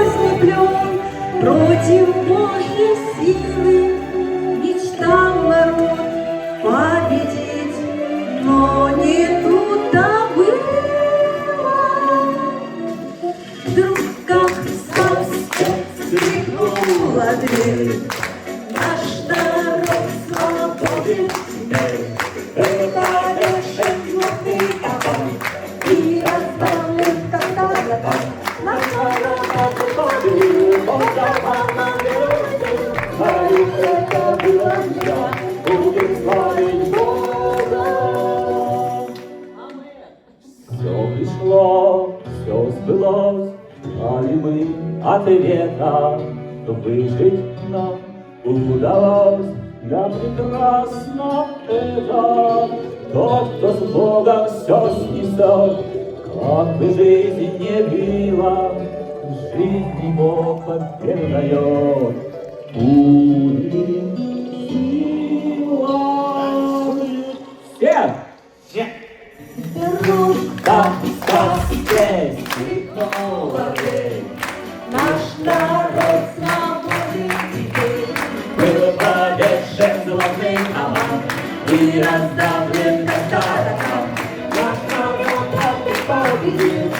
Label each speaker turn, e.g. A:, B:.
A: ослеплен против Божьей силы. Мечтал народ победить, но не тут-то было. Вдруг как сказка скрипнула дверь. Наш народ свободен теперь. Выпадешен золотый топор и раздавлен когда-то. Наш народ победил, он давал нам мелодию. Знаю, это было зря, будем славить Бога.
B: Все пришло, все сбылось, ждали мы ответа, выжить нам удалось. Да прекрасно это, тот, кто с Богом все снесет, как бы жизнь не била, жизни Бог победу дает. Будем сила. Всем!
A: Вдруг
B: Так, здесь!
A: скрипнула дверь. Наш народ свободен теперь.
B: Был повешен золотый аман и раздавлен как таракан.
A: Наш народ победил.